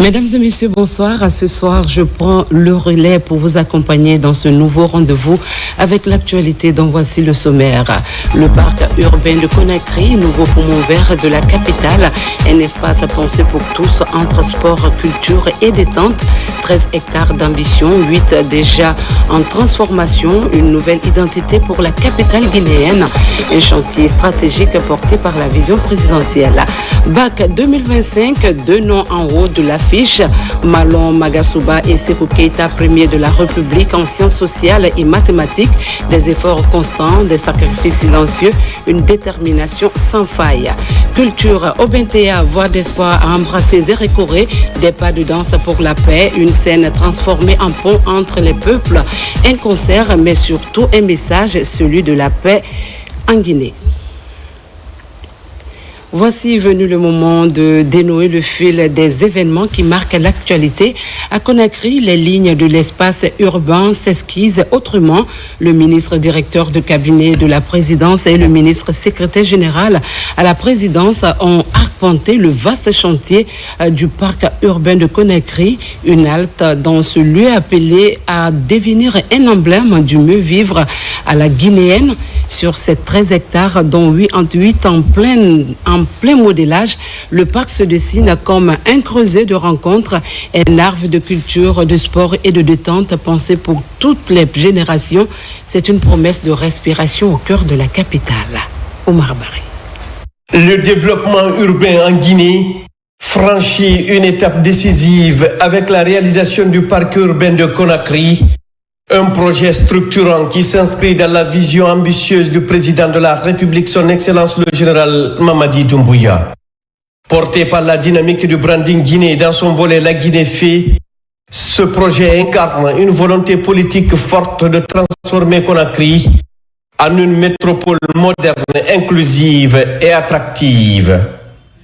Mesdames et messieurs, bonsoir. Ce soir, je prends le relais pour vous accompagner dans ce nouveau rendez-vous avec l'actualité dont voici le sommaire. Le parc urbain de Conakry, nouveau poumon vert de la capitale, un espace pensé pour tous entre sport, culture et détente. 13 hectares d'ambition, 8 déjà en transformation, une nouvelle identité pour la capitale guinéenne, un chantier stratégique porté par la vision présidentielle. BAC 2025, 2 noms en haut de l'affiche, Malon Magasuba et Sékou Keïta, premier de la République en sciences sociales et mathématiques, des efforts constants, des sacrifices silencieux, une détermination sans faille. Culture, Obentea, voix d'espoir à embrasser Zérékoré, des pas de danse pour la paix, une scène transformée en pont entre les peuples, un concert, mais surtout un message, celui de la paix en Guinée. Voici venu le moment de dénouer le fil des événements qui marquent l'actualité. À Conakry, les lignes de l'espace urbain s'esquissent autrement. Le ministre directeur de cabinet de la présidence et le ministre secrétaire général à la présidence ont arpenté le vaste chantier du parc urbain de Conakry. Une halte dans ce lieu appelé à devenir un emblème du mieux vivre à la guinéenne. Sur ces 13 hectares, dont 8 en plein modélage, le parc se dessine comme un creuset de rencontres, un arbre de culture, de sport et de détente pensé pour toutes les générations. C'est une promesse de respiration au cœur de la capitale. Omar Barry. Le développement urbain en Guinée franchit une étape décisive avec la réalisation du parc urbain de Conakry. Un projet structurant qui s'inscrit dans la vision ambitieuse du président de la République, son Excellence le général Mamadi Doumbouya. Porté par la dynamique du branding Guinée dans son volet La Guinée fait, ce projet incarne une volonté politique forte de transformer Conakry en une métropole moderne, inclusive et attractive.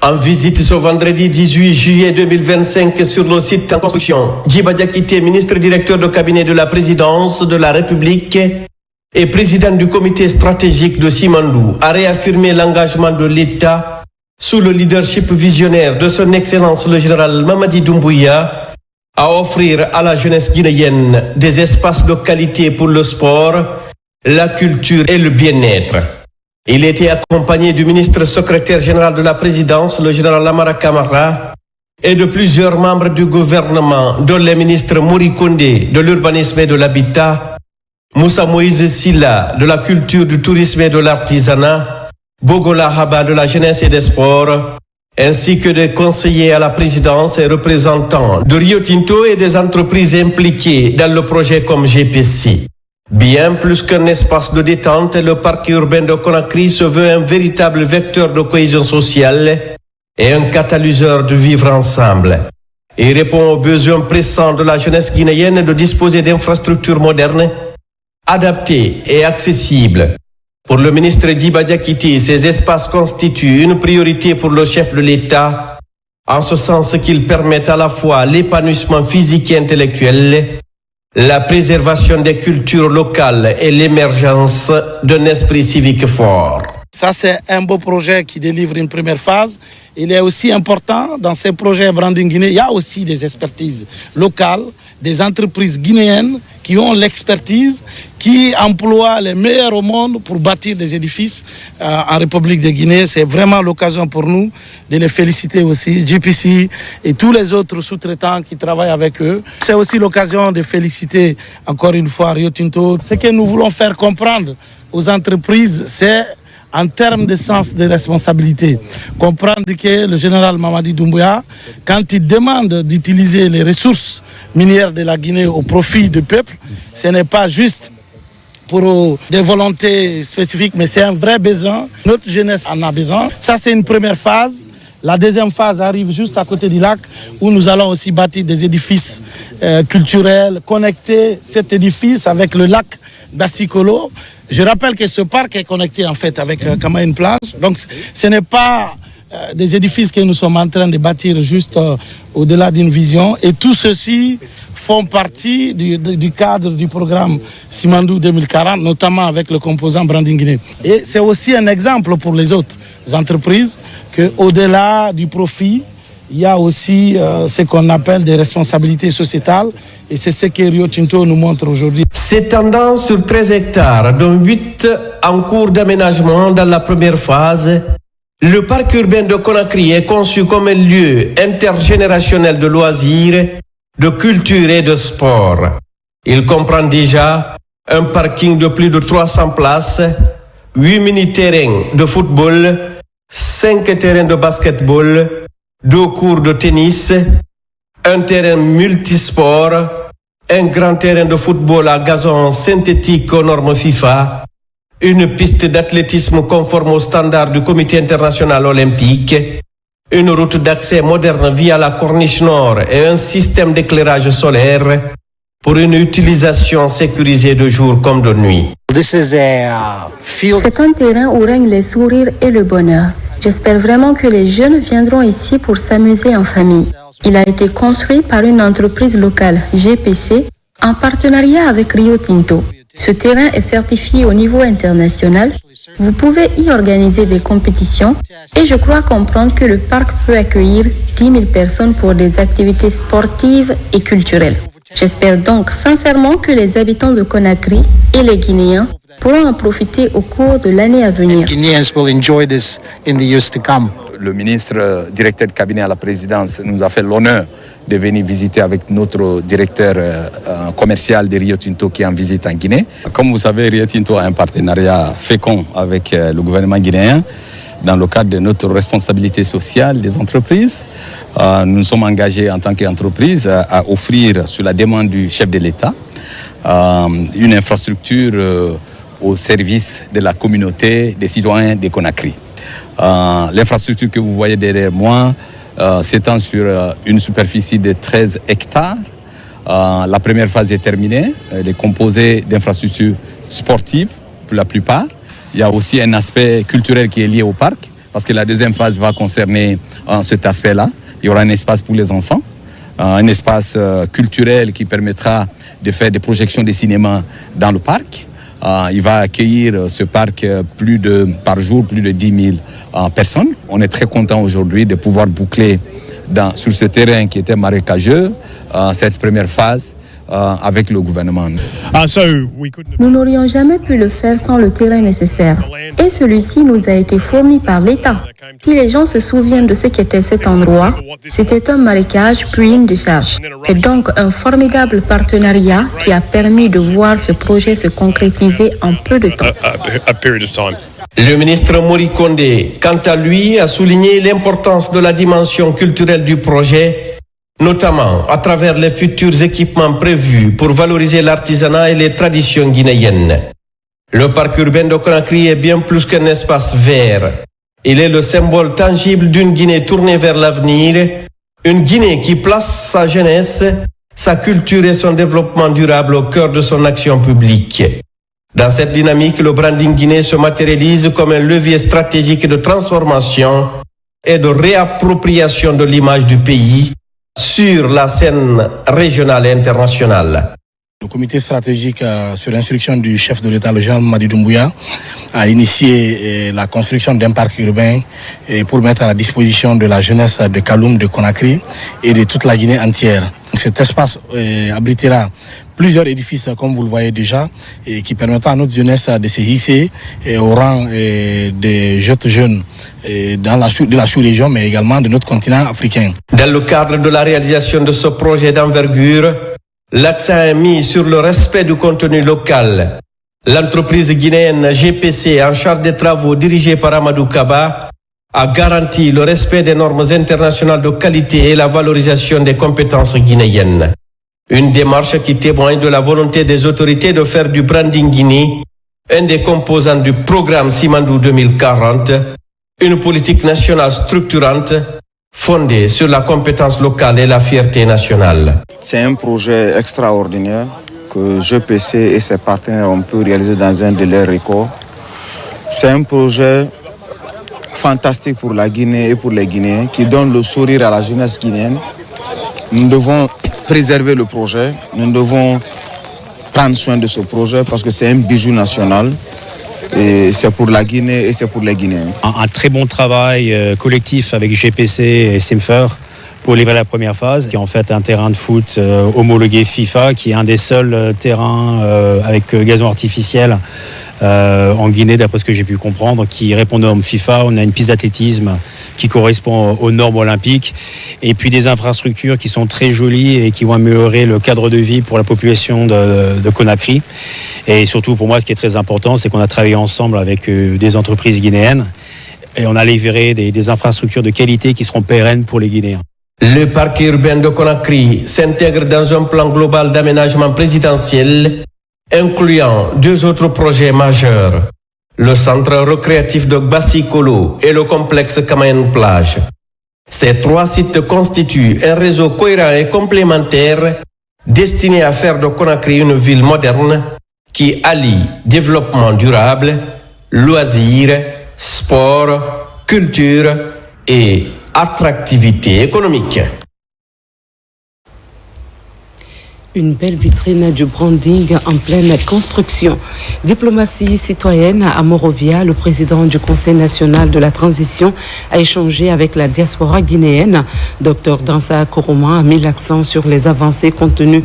En visite ce vendredi 18 juillet 2025 sur le site en construction, Djiba Diakité, ministre directeur de cabinet de la présidence de la République et président du comité stratégique de Simandou, a réaffirmé l'engagement de l'État sous le leadership visionnaire de son Excellence le général Mamadi Doumbouya à offrir à la jeunesse guinéenne des espaces de qualité pour le sport, la culture et le bien-être. Il était accompagné du ministre secrétaire général de la présidence, le général Lamara Camara, et de plusieurs membres du gouvernement, dont les ministres Mouri Koundé de l'urbanisme et de l'habitat, Moussa Moïse Silla de la culture, du tourisme et de l'artisanat, Bogola Haba de la jeunesse et des sports, ainsi que des conseillers à la présidence et représentants de Rio Tinto et des entreprises impliquées dans le projet comme GPC. Bien plus qu'un espace de détente, le parc urbain de Conakry se veut un véritable vecteur de cohésion sociale et un catalyseur de vivre ensemble. Il répond aux besoins pressants de la jeunesse guinéenne de disposer d'infrastructures modernes, adaptées et accessibles. Pour le ministre Djiba Diakité, ces espaces constituent une priorité pour le chef de l'État, en ce sens qu'ils permettent à la fois l'épanouissement physique et intellectuel, la préservation des cultures locales et l'émergence d'un esprit civique fort. Ça, c'est un beau projet qui délivre une première phase. Il est aussi important, dans ces projets Branding Guinée, il y a aussi des expertises locales, des entreprises guinéennes qui ont l'expertise, qui emploient les meilleurs au monde pour bâtir des édifices en République de Guinée. C'est vraiment l'occasion pour nous de les féliciter aussi, GPC et tous les autres sous-traitants qui travaillent avec eux. C'est aussi l'occasion de féliciter encore une fois Rio Tinto. Ce que nous voulons faire comprendre aux entreprises, c'est en termes de sens de responsabilité. Comprendre que le général Mamadi Doumbouya, quand il demande d'utiliser les ressources minières de la Guinée au profit du peuple, ce n'est pas juste pour des volontés spécifiques, mais c'est un vrai besoin. Notre jeunesse en a besoin. Ça, c'est une première phase. La deuxième phase arrive juste à côté du lac, où nous allons aussi bâtir des édifices culturels, connecter cet édifice avec le lac d'Assikolo. Je rappelle que ce parc est connecté en fait avec une plage. Donc ce n'est pas des édifices que nous sommes en train de bâtir juste au-delà d'une vision. Et tout ceci font partie du cadre du programme Simandou 2040, notamment avec le composant Branding Guinée. Et c'est aussi un exemple pour les autres entreprises qu'au-delà du profit, il y a aussi ce qu'on appelle des responsabilités sociétales et c'est ce que Rio Tinto nous montre aujourd'hui. S'étendant sur 13 hectares, dont 8 en cours d'aménagement dans la première phase, le parc urbain de Conakry est conçu comme un lieu intergénérationnel de loisirs, de culture et de sport. Il comprend déjà un parking de plus de 300 places, 8 mini-terrains de football, 5 terrains de basketball, 2 cours de tennis, un terrain multisport, un grand terrain de football à gazon synthétique aux normes FIFA, une piste d'athlétisme conforme aux standards du Comité international olympique, une route d'accès moderne via la Corniche Nord et un système d'éclairage solaire pour une utilisation sécurisée de jour comme de nuit. C'est un terrain où règnent les sourires et le bonheur. J'espère vraiment que les jeunes viendront ici pour s'amuser en famille. Il a été construit par une entreprise locale, GPC, en partenariat avec Rio Tinto. Ce terrain est certifié au niveau international. Vous pouvez y organiser des compétitions et je crois comprendre que le parc peut accueillir 10 000 personnes pour des activités sportives et culturelles. J'espère donc sincèrement que les habitants de Conakry et les Guinéens pourront en profiter au cours de l'année à venir. Le ministre directeur de cabinet à la présidence nous a fait l'honneur de venir visiter avec notre directeur commercial de Rio Tinto qui est en visite en Guinée. Comme vous savez, Rio Tinto a un partenariat fécond avec le gouvernement guinéen dans le cadre de notre responsabilité sociale des entreprises. Nous nous sommes engagés en tant qu'entreprise à offrir, sur la demande du chef de l'État, une infrastructure au service de la communauté des citoyens de Conakry. L'infrastructure que vous voyez derrière moi s'étend sur une superficie de 13 hectares. La première phase est terminée. Elle est composée d'infrastructures sportives pour la plupart. Il y a aussi un aspect culturel qui est lié au parc, parce que la deuxième phase va concerner cet aspect-là. Il y aura un espace pour les enfants, un espace culturel qui permettra de faire des projections de cinéma dans le parc. Il va accueillir ce parc par jour plus de 10 000 personnes. On est très content aujourd'hui de pouvoir boucler sur ce terrain qui était marécageux cette première phase avec le gouvernement. Nous n'aurions jamais pu le faire sans le terrain nécessaire. Et celui-ci nous a été fourni par l'État. Si les gens se souviennent de ce qu'était cet endroit, c'était un marécage puis une décharge. C'est donc un formidable partenariat qui a permis de voir ce projet se concrétiser en peu de temps. Le ministre Mori Kondé, quant à lui, a souligné l'importance de la dimension culturelle du projet, notamment à travers les futurs équipements prévus pour valoriser l'artisanat et les traditions guinéennes. Le parc urbain de Conakry est bien plus qu'un espace vert. Il est le symbole tangible d'une Guinée tournée vers l'avenir, une Guinée qui place sa jeunesse, sa culture et son développement durable au cœur de son action publique. Dans cette dynamique, le branding guinéen se matérialise comme un levier stratégique de transformation et de réappropriation de l'image du pays sur la scène régionale et internationale. Le comité stratégique, sur instruction du chef de l'État, le général Mamadi Doumbouya, a initié la construction d'un parc urbain pour mettre à la disposition de la jeunesse de Kaloum, de Conakry et de toute la Guinée entière. Cet espace abritera plusieurs édifices, comme vous le voyez déjà, et qui permettra à notre jeunesse de se hisser au rang des jeunes de la sous-région, mais également de notre continent africain. Dans le cadre de la réalisation de ce projet d'envergure, l'accent est mis sur le respect du contenu local. L'entreprise guinéenne GPC, en charge des travaux dirigée par Amadou Kaba, a garanti le respect des normes internationales de qualité et la valorisation des compétences guinéennes. Une démarche qui témoigne de la volonté des autorités de faire du branding Guinée un des composants du programme Simandou 2040, une politique nationale structurante fondée sur la compétence locale et la fierté nationale. C'est un projet extraordinaire que GPC et ses partenaires ont pu réaliser dans un délai record. C'est un projet fantastique pour la Guinée et pour les Guinéens qui donne le sourire à la jeunesse guinéenne. Nous devons préserver le projet, nous devons prendre soin de ce projet parce que c'est un bijou national. Et c'est pour la Guinée et c'est pour les Guinéens. Un très bon travail collectif avec GPC et Simfer pour livrer la première phase, qui est en fait un terrain de foot homologué FIFA, qui est un des seuls terrains avec gazon artificiel en Guinée, d'après ce que j'ai pu comprendre, qui répond aux normes FIFA. On a une piste d'athlétisme qui correspond aux normes olympiques, et puis des infrastructures qui sont très jolies et qui vont améliorer le cadre de vie pour la population de Conakry. Et surtout pour moi, ce qui est très important, c'est qu'on a travaillé ensemble avec des entreprises guinéennes et on a livré des infrastructures de qualité qui seront pérennes pour les Guinéens. Le parc urbain de Conakry s'intègre dans un plan global d'aménagement présidentiel incluant 2 autres projets majeurs, le centre récréatif de Bassi-Kolo et le complexe Kamayen Plage. Ces 3 sites constituent un réseau cohérent et complémentaire destiné à faire de Conakry une ville moderne qui allie développement durable, loisirs, sport, culture et attractivité économique. Une belle vitrine du branding en pleine construction. Diplomatie citoyenne à Monrovia, le président du Conseil national de la transition a échangé avec la diaspora guinéenne. Dr Dansa Koroma a mis l'accent sur les avancées contenues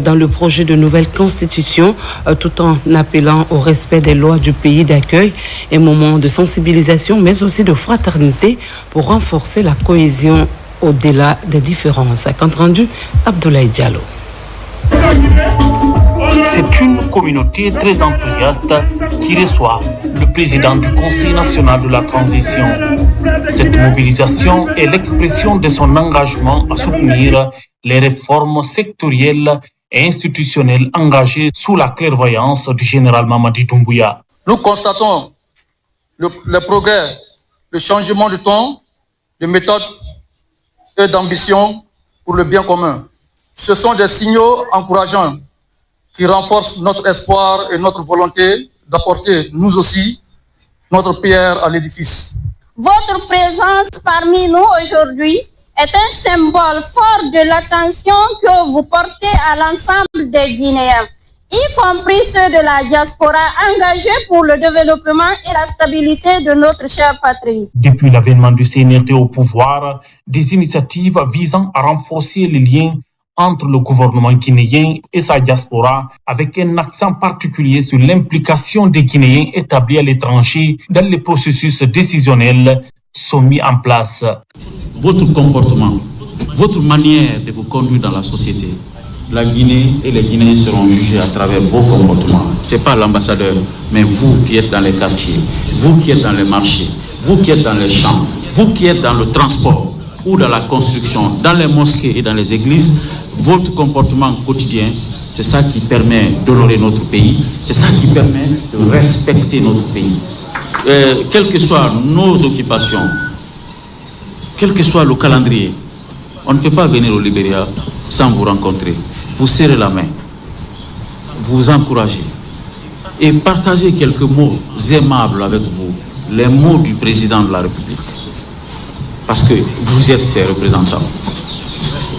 dans le projet de nouvelle constitution, tout en appelant au respect des lois du pays d'accueil. Un moment de sensibilisation, mais aussi de fraternité pour renforcer la cohésion au-delà des différences. Compte rendu, Abdoulaye Diallo. C'est une communauté très enthousiaste qui reçoit le président du Conseil national de la transition. Cette mobilisation est l'expression de son engagement à soutenir les réformes sectorielles et institutionnelles engagées sous la clairvoyance du général Mamadi Doumbouya. Nous constatons le progrès, le changement de ton, de méthode et d'ambition pour le bien commun. Ce sont des signaux encourageants qui renforcent notre espoir et notre volonté d'apporter, nous aussi, notre pierre à l'édifice. Votre présence parmi nous aujourd'hui est un symbole fort de l'attention que vous portez à l'ensemble des Guinéens, y compris ceux de la diaspora engagés pour le développement et la stabilité de notre chère patrie. Depuis l'avènement du CNRD au pouvoir, des initiatives visant à renforcer les liens entre le gouvernement guinéen et sa diaspora, avec un accent particulier sur l'implication des Guinéens établis à l'étranger dans les processus décisionnels, sont mis en place. Votre comportement, votre manière de vous conduire dans la société, la Guinée et les Guinéens seront jugés à travers vos comportements. Ce n'est pas l'ambassadeur, mais vous qui êtes dans les quartiers, vous qui êtes dans les marchés, vous qui êtes dans les champs, vous qui êtes dans le transport ou dans la construction, dans les mosquées et dans les églises. Votre comportement quotidien, c'est ça qui permet d'honorer notre pays, c'est ça qui permet de respecter notre pays. Quelles que soient nos occupations, quel que soit le calendrier, on ne peut pas venir au Libéria sans vous rencontrer. Vous serrez la main, vous encouragez et partagez quelques mots aimables avec vous, les mots du président de la République. Parce que vous êtes ses représentants.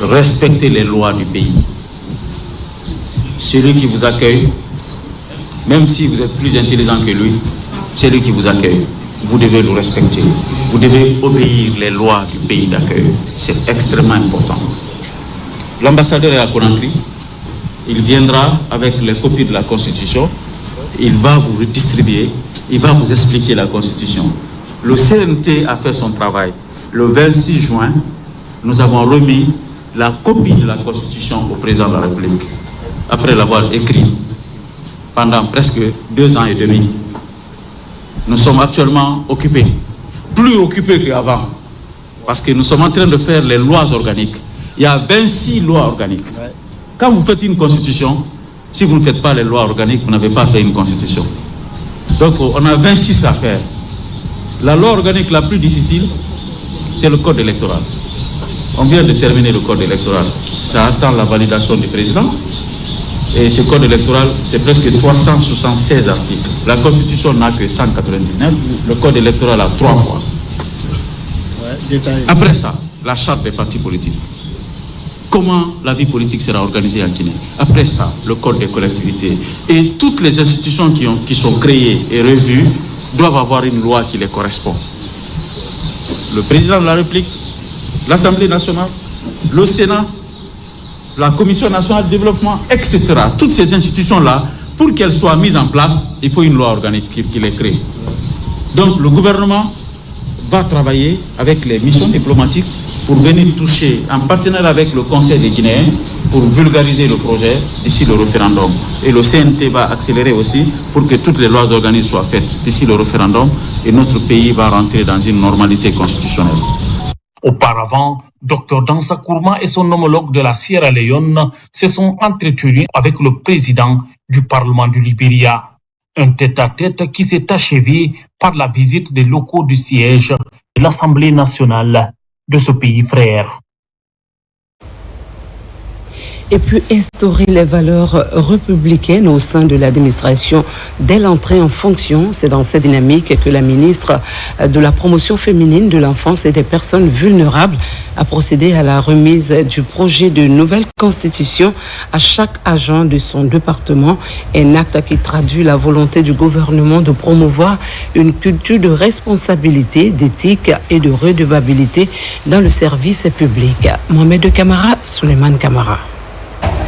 Respectez les lois du pays. Celui qui vous accueille, même si vous êtes plus intelligent que lui, celui qui vous accueille, vous devez le respecter. Vous devez obéir les lois du pays d'accueil. C'est extrêmement important. L'ambassadeur est à Conakry. Il viendra avec les copies de la Constitution. Il va vous redistribuer. Il va vous expliquer la Constitution. Le CNT a fait son travail. Le 26 juin, nous avons remis la copie de la Constitution au président de la République, après l'avoir écrit pendant presque 2 ans et demi. Nous sommes actuellement occupés, plus occupés qu'avant, parce que nous sommes en train de faire les lois organiques. Il y a 26 lois organiques. Quand vous faites une constitution, si vous ne faites pas les lois organiques, vous n'avez pas fait une constitution. Donc on a 26 à faire. La loi organique la plus difficile, c'est le code électoral. On vient de terminer le code électoral. Ça attend la validation du président. Et ce code électoral, c'est presque 376 articles. La Constitution n'a que 199. Le code électoral a 3 fois. Après ça, la charte des partis politiques. Comment la vie politique sera organisée en Guinée. Après ça, le code des collectivités. Et toutes les institutions qui sont créées et revues doivent avoir une loi qui les correspond. Le président de la République, l'Assemblée nationale, le Sénat, la Commission nationale de développement, etc. Toutes ces institutions-là, pour qu'elles soient mises en place, il faut une loi organique qui les crée. Donc le gouvernement va travailler avec les missions diplomatiques pour venir toucher, en partenariat avec le Conseil des Guinéens, pour vulgariser le projet d'ici le référendum. Et le CNT va accélérer aussi pour que toutes les lois organiques soient faites d'ici le référendum et notre pays va rentrer dans une normalité constitutionnelle. Auparavant, Dr Dansa Kourma et son homologue de la Sierra Leone se sont entretenus avec le président du Parlement du Libéria. Un tête-à-tête qui s'est achevé par la visite des locaux du siège de l'Assemblée nationale de ce pays frère. Et puis instaurer les valeurs républicaines au sein de l'administration dès l'entrée en fonction. C'est dans cette dynamique que la ministre de la promotion féminine de l'enfance et des personnes vulnérables a procédé à la remise du projet de nouvelle constitution à chaque agent de son département. Un acte qui traduit la volonté du gouvernement de promouvoir une culture de responsabilité, d'éthique et de redevabilité dans le service public. Mohamed Kamara, Souleymane Kamara.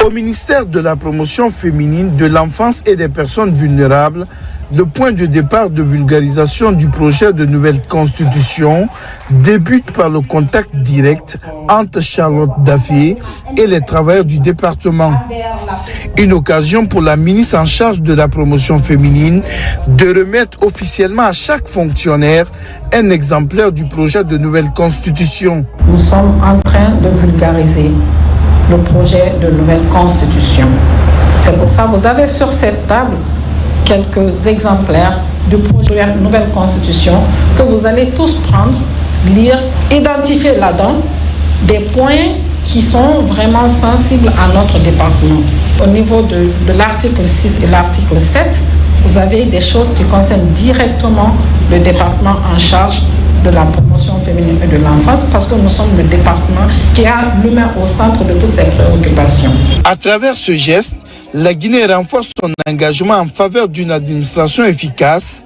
Au ministère de la promotion féminine, de l'enfance et des personnes vulnérables, le point de départ de vulgarisation du projet de nouvelle constitution débute par le contact direct entre Charlotte Daffé et les travailleurs du département. Une occasion pour la ministre en charge de la promotion féminine de remettre officiellement à chaque fonctionnaire un exemplaire du projet de nouvelle constitution. Nous sommes en train de vulgariser le projet de nouvelle constitution. C'est pour ça que vous avez sur cette table quelques exemplaires du projet de nouvelle constitution que vous allez tous prendre, lire, identifier là-dedans des points qui sont vraiment sensibles à notre département. Au niveau de l'article 6 et l'article 7, vous avez des choses qui concernent directement le département en charge de la promotion féminine et de l'enfance, parce que nous sommes le département qui a l'humain au centre de toutes ces préoccupations. À travers ce geste, la Guinée renforce son engagement en faveur d'une administration efficace,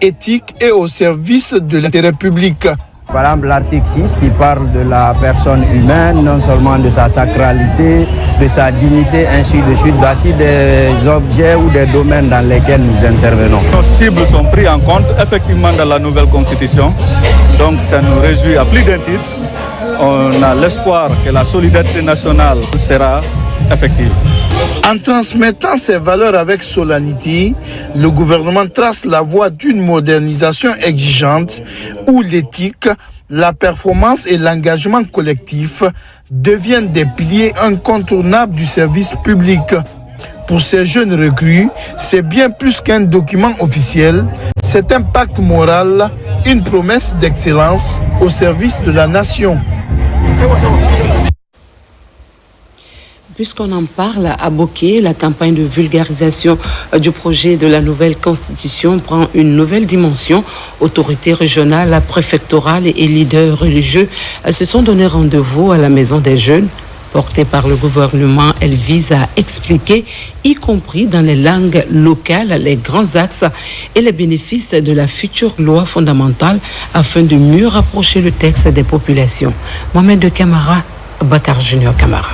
éthique et au service de l'intérêt public. Par exemple, l'article 6 qui parle de la personne humaine, non seulement de sa sacralité, de sa dignité, ainsi de suite, voici des objets ou des domaines dans lesquels nous intervenons. Nos cibles sont prises en compte effectivement dans la nouvelle constitution, donc ça nous réjouit à plus d'un titre. On a l'espoir que la solidarité nationale sera effective. En transmettant ces valeurs avec solennité, le gouvernement trace la voie d'une modernisation exigeante où l'éthique, la performance et l'engagement collectif deviennent des piliers incontournables du service public. Pour ces jeunes recrues, c'est bien plus qu'un document officiel, c'est un pacte moral, une promesse d'excellence au service de la nation. Puisqu'on en parle, à Boké, la campagne de vulgarisation du projet de la nouvelle constitution prend une nouvelle dimension. Autorités régionales, préfectorales et leaders religieux se sont donné rendez-vous à la Maison des Jeunes. Portée par le gouvernement, elle vise à expliquer, y compris dans les langues locales, les grands axes et les bénéfices de la future loi fondamentale afin de mieux rapprocher le texte des populations. Mohamed Kamara, Bakar Junior Kamara.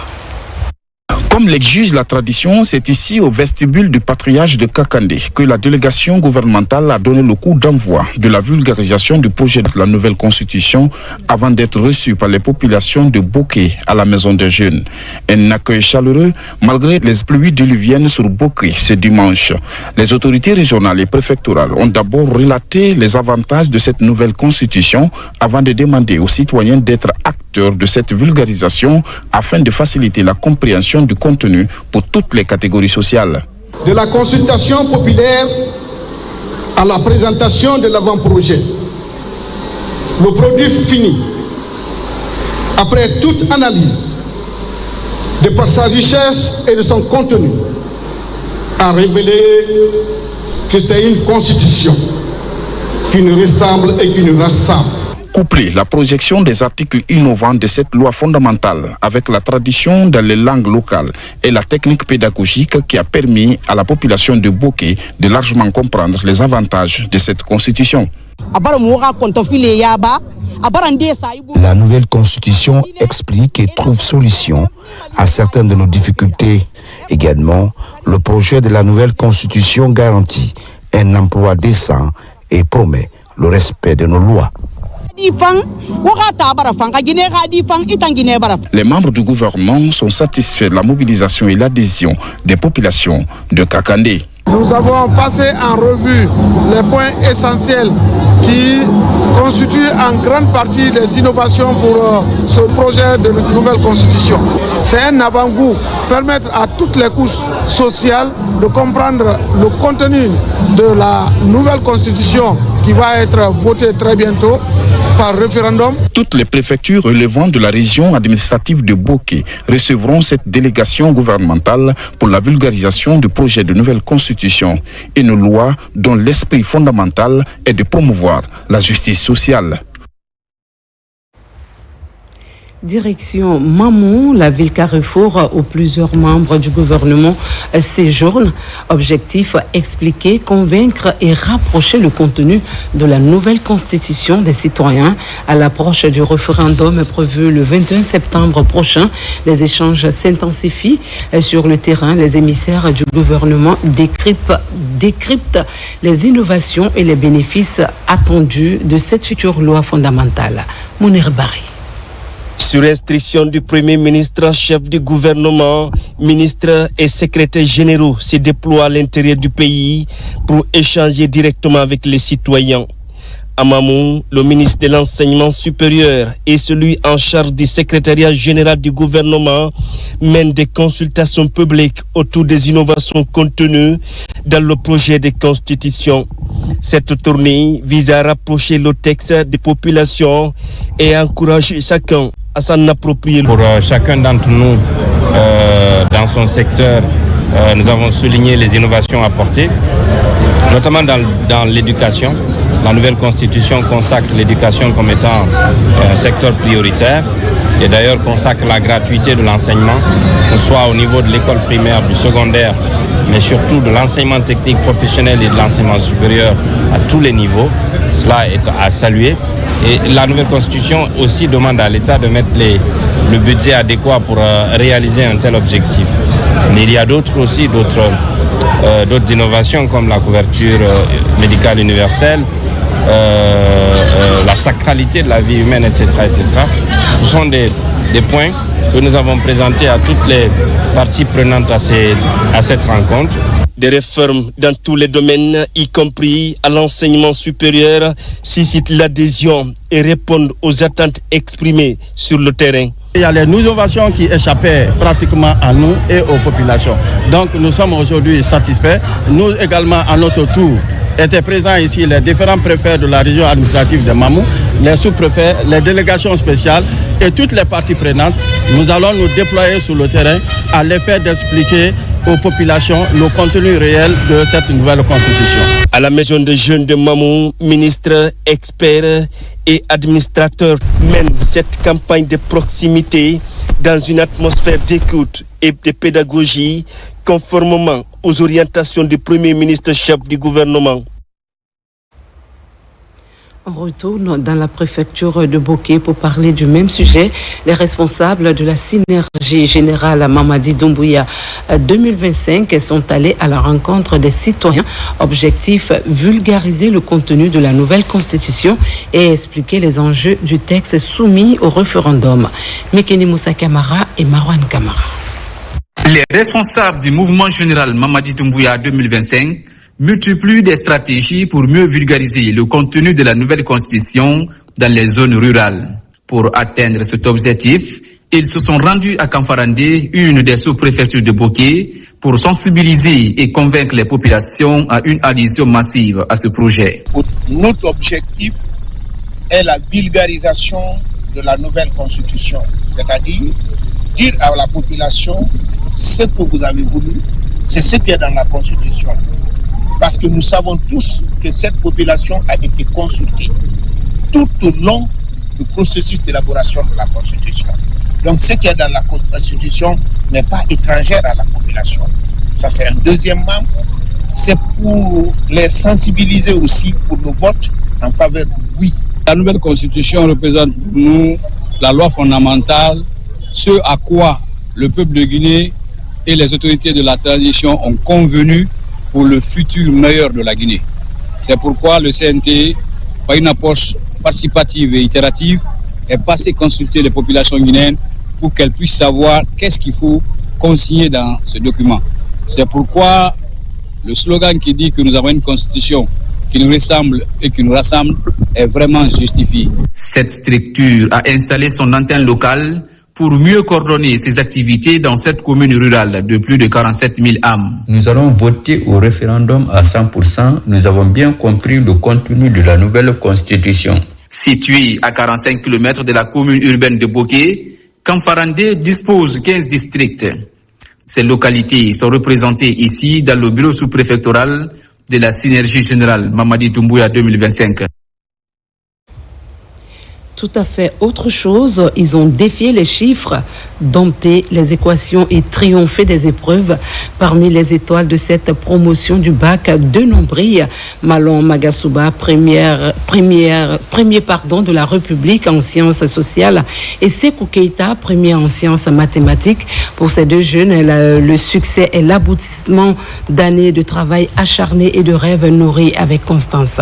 Comme l'exige la tradition, c'est ici au vestibule du patriarche de Kakandé que la délégation gouvernementale a donné le coup d'envoi de la vulgarisation du projet de la nouvelle constitution avant d'être reçue par les populations de Boké à la Maison des Jeunes. Un accueil chaleureux malgré les pluies diluviennes sur Boké ce dimanche. Les autorités régionales et préfectorales ont d'abord relaté les avantages de cette nouvelle constitution avant de demander aux citoyens d'être acteurs de cette vulgarisation afin de faciliter la compréhension du contenu pour toutes les catégories sociales. De la consultation populaire à la présentation de l'avant-projet, le produit fini, après toute analyse, de par sa richesse et de son contenu, a révélé que c'est une constitution qui nous ressemble et qui nous rassemble. Coupler la projection des articles innovants de cette loi fondamentale avec la tradition dans les langues locales et la technique pédagogique qui a permis à la population de Boké de largement comprendre les avantages de cette constitution. La nouvelle constitution explique et trouve solution à certaines de nos difficultés. Également, le projet de la nouvelle constitution garantit un emploi décent et promet le respect de nos lois. Les membres du gouvernement sont satisfaits de la mobilisation et l'adhésion des populations de Kakandé. Nous avons passé en revue les points essentiels qui constituent en grande partie des innovations pour ce projet de nouvelle constitution. C'est un avant-goût, permettre à toutes les couches sociales de comprendre le contenu de la nouvelle constitution qui va être votée très bientôt par référendum. Toutes les préfectures relevant de la région administrative de Boké recevront cette délégation gouvernementale pour la vulgarisation du projet de nouvelle constitution, une loi dont l'esprit fondamental est de promouvoir la justice sociale. Direction Mamou, la ville Carrefour où plusieurs membres du gouvernement séjournent. Objectif, expliquer, convaincre et rapprocher le contenu de la nouvelle constitution des citoyens à l'approche du référendum prévu le 21 septembre prochain. Les échanges s'intensifient sur le terrain. Les émissaires du gouvernement décryptent les innovations et les bénéfices attendus de cette future loi fondamentale. Mounir Bari. Sur instruction du Premier ministre, chef du gouvernement, ministres et secrétaires généraux se déploient à l'intérieur du pays pour échanger directement avec les citoyens. À Mamou, le ministre de l'Enseignement supérieur et celui en charge du secrétariat général du gouvernement mènent des consultations publiques autour des innovations contenues dans le projet de constitution. Cette tournée vise à rapprocher le texte des populations et à encourager chacun à s'en approprier. Pour chacun d'entre nous, dans son secteur, nous avons souligné les innovations apportées, notamment dans l'éducation. La nouvelle constitution consacre l'éducation comme étant un secteur prioritaire et d'ailleurs consacre la gratuité de l'enseignement, que ce soit au niveau de l'école primaire, du secondaire, mais surtout de l'enseignement technique professionnel et de l'enseignement supérieur à tous les niveaux. Cela est à saluer. Et la nouvelle constitution aussi demande à l'État de mettre le budget adéquat pour réaliser un tel objectif. Mais il y a d'autres innovations comme la couverture médicale universelle, la sacralité de la vie humaine, etc. etc. Ce sont des points que nous avons présentés à toutes les parties prenantes à cette rencontre. Des réformes dans tous les domaines, y compris à l'enseignement supérieur, suscitent l'adhésion et répondent aux attentes exprimées sur le terrain. Il y a les innovations qui échappaient pratiquement à nous et aux populations. Donc nous sommes aujourd'hui satisfaits. Nous également, à notre tour, étaient présents ici les différents préfets de la région administrative de Mamou, les sous-préfets, les délégations spéciales et toutes les parties prenantes. Nous allons nous déployer sur le terrain à l'effet d'expliquer aux populations le contenu réel de cette nouvelle constitution. À la maison des jeunes de Mamou, ministres, experts et administrateurs mènent cette campagne de proximité dans une atmosphère d'écoute et de pédagogie conformément aux orientations du Premier ministre chef du gouvernement. On retourne dans la préfecture de Boké pour parler du même sujet. Les responsables de la synergie générale Mamadi Doumbouya 2025 sont allés à la rencontre des citoyens. Objectif, vulgariser le contenu de la nouvelle constitution et expliquer les enjeux du texte soumis au référendum. Mekeni Moussa Kamara et Marwan Kamara. Les responsables du mouvement général Mamadi Doumbouya 2025 multiplient des stratégies pour mieux vulgariser le contenu de la nouvelle constitution dans les zones rurales. Pour atteindre cet objectif, ils se sont rendus à Kamfarandé, une des sous-préfectures de Boké, pour sensibiliser et convaincre les populations à une adhésion massive à ce projet. Notre objectif est la vulgarisation de la nouvelle constitution, c'est-à-dire dire à la population ce que vous avez voulu, c'est ce qui est dans la constitution. Parce que nous savons tous que cette population a été consultée tout au long du processus d'élaboration de la Constitution. Donc ce qui est dans la Constitution n'est pas étrangère à la population. Ça c'est un deuxième membre. C'est pour les sensibiliser aussi pour le vote en faveur du oui. La nouvelle constitution représente pour nous la loi fondamentale, ce à quoi le peuple de Guinée et les autorités de la transition ont convenu pour le futur meilleur de la Guinée. C'est pourquoi le CNT, par une approche participative et itérative, est passé consulter les populations guinéennes pour qu'elles puissent savoir qu'est-ce qu'il faut consigner dans ce document. C'est pourquoi le slogan qui dit que nous avons une constitution qui nous ressemble et qui nous rassemble est vraiment justifié. Cette structure a installé son antenne locale pour mieux coordonner ses activités dans cette commune rurale de plus de 47 000 âmes. Nous allons voter au référendum à 100%. Nous avons bien compris le contenu de la nouvelle constitution. Située à 45 km de la commune urbaine de Boké, Kamfarandé dispose 15 districts. Ces localités sont représentées ici dans le bureau sous-préfectoral de la Synergie Générale Mamadi Doumbouya 2025. Tout à fait autre chose, ils ont défié les chiffres, dompté les équations et triomphé des épreuves. Parmi les étoiles de cette promotion du bac, deux noms brillent. Malon Magasuba, premier de la République en sciences sociales, et Sekou Keita, premier en sciences mathématiques. Pour ces deux jeunes, le succès est l'aboutissement d'années de travail acharné et de rêves nourris avec constance.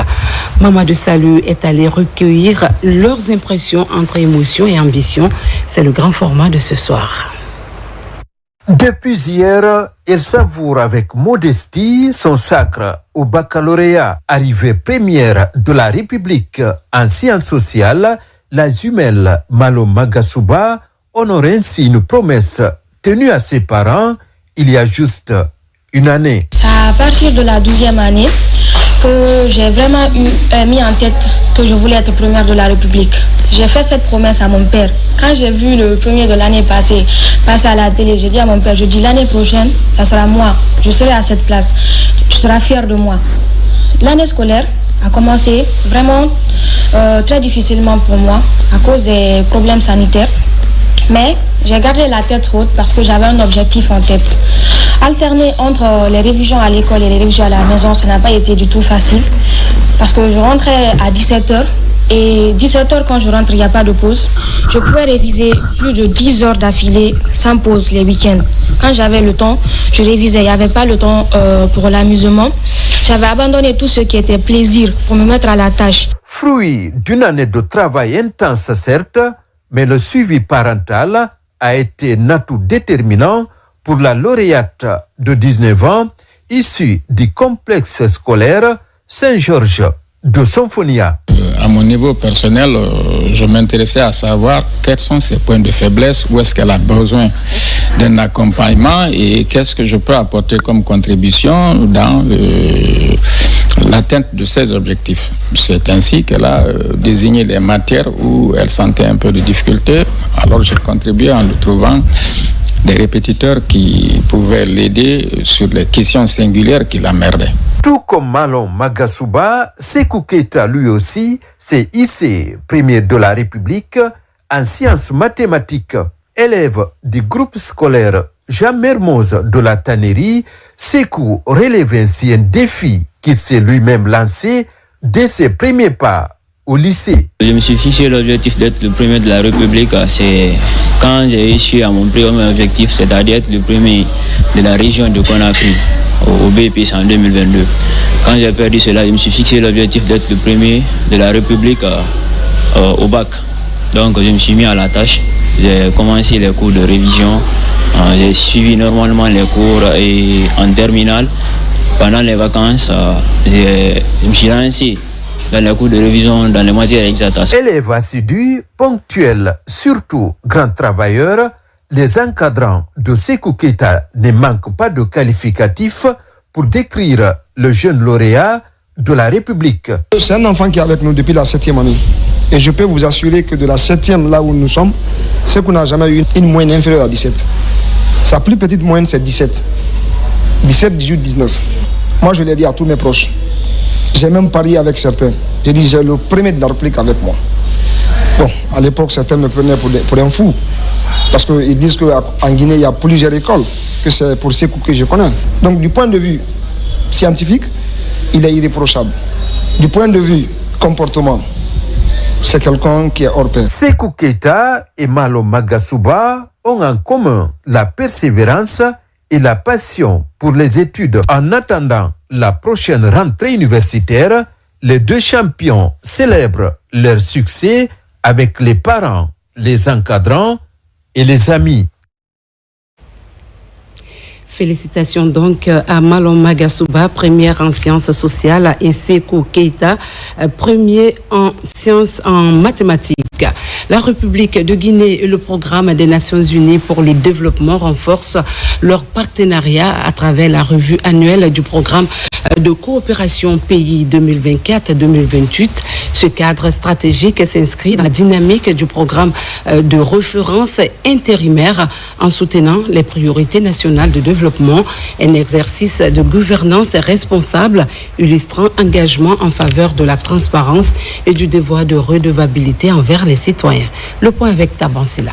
Mamadou Salou est allé recueillir leurs impressions entre émotion et ambition. C'est le grand format de ce soir. Depuis hier, il savoure avec modestie son sacre au baccalauréat. Arrivée première de la République en sciences sociales, la jumelle Malo Magasuba honore ainsi une promesse tenue à ses parents il y a juste une année. C'est à partir de la 12e année que j'ai vraiment mis en tête que je voulais être première de la République. J'ai fait cette promesse à mon père. Quand j'ai vu le premier de l'année passer à la télé, j'ai dit à mon père, je dis l'année prochaine, ça sera moi. Je serai à cette place. Tu seras fier de moi. L'année scolaire a commencé vraiment très difficilement pour moi à cause des problèmes sanitaires. Mais j'ai gardé la tête haute parce que j'avais un objectif en tête. Alterner entre les révisions à l'école et les révisions à la maison, ça n'a pas été du tout facile. Parce que je rentrais à 17h. Et 17h, quand je rentre, il n'y a pas de pause. Je pouvais réviser plus de 10 heures d'affilée sans pause les week-ends. Quand j'avais le temps, je révisais. Il n'y avait pas le temps pour l'amusement. J'avais abandonné tout ce qui était plaisir pour me mettre à la tâche. Fruit d'une année de travail intense, certes, mais le suivi parental a été un atout déterminant pour la lauréate de 19 ans, issue du complexe scolaire Saint-Georges de Symphonia. À mon niveau personnel, je m'intéressais à savoir quels sont ses points de faiblesse, où est-ce qu'elle a besoin d'un accompagnement et qu'est-ce que je peux apporter comme contribution dans l'atteinte de ses objectifs. C'est ainsi qu'elle a désigné les matières où elle sentait un peu de difficulté. Alors j'ai contribué en lui trouvant des répétiteurs qui pouvaient l'aider sur les questions singulières qui l'emmerdaient. Tout comme Malon Magasuba, Sekou Keita lui aussi s'est hissé premier de la République en sciences mathématiques. Élève du groupe scolaire Jean Mermoz de la Tannerie, Sekou relève ainsi un défi qu'il s'est lui-même lancé dès ses premiers pas au lycée. Je me suis fixé l'objectif d'être le premier de la République. C'est quand j'ai réussi à mon premier objectif, c'est-à-dire être le premier de la région de Conakry au BPC en 2022. Quand j'ai perdu cela, je me suis fixé l'objectif d'être le premier de la République au bac. Donc je me suis mis à la tâche. J'ai commencé les cours de révision. J'ai suivi normalement les cours et en terminale. Pendant les vacances, je me suis lancé dans les cours de révision, dans les matières exactes. Élève assidu, ponctuel, surtout grand travailleur, les encadrants de Sekou Keita ne manquent pas de qualificatifs pour décrire le jeune lauréat de la République. C'est un enfant qui est avec nous depuis la 7e année. Et je peux vous assurer que de la 7e, là où nous sommes, Sekou n'a jamais eu une moyenne inférieure à 17. Sa plus petite moyenne, c'est 17. 17, 18, 19. Moi, je l'ai dit à tous mes proches. J'ai même parié avec certains. J'ai dit, j'ai le premier de la République avec moi. Bon, à l'époque, certains me prenaient pour un fou. Parce qu'ils disent qu'en Guinée, il y a plusieurs écoles, que c'est pour Sekou que je connais. Donc, du point de vue scientifique, il est irréprochable. Du point de vue comportement. C'est quelqu'un qui est hors pair. Sékou Keita et Malo Magasuba ont en commun la persévérance et la passion pour les études. En attendant la prochaine rentrée universitaire, les deux champions célèbrent leur succès avec les parents, les encadrants et les amis. Félicitations donc à Malo Magasuba, première en sciences sociales, et Sékou Keita, premier en sciences en mathématiques. La République de Guinée et le programme des Nations Unies pour le développement renforcent leur partenariat à travers la revue annuelle du programme de coopération pays 2024-2028. Ce cadre stratégique s'inscrit dans la dynamique du programme de référence intérimaire en soutenant les priorités nationales de développement, un exercice de gouvernance responsable illustrant engagement en faveur de la transparence et du devoir de redevabilité envers les citoyens. Le point avec Tabansila.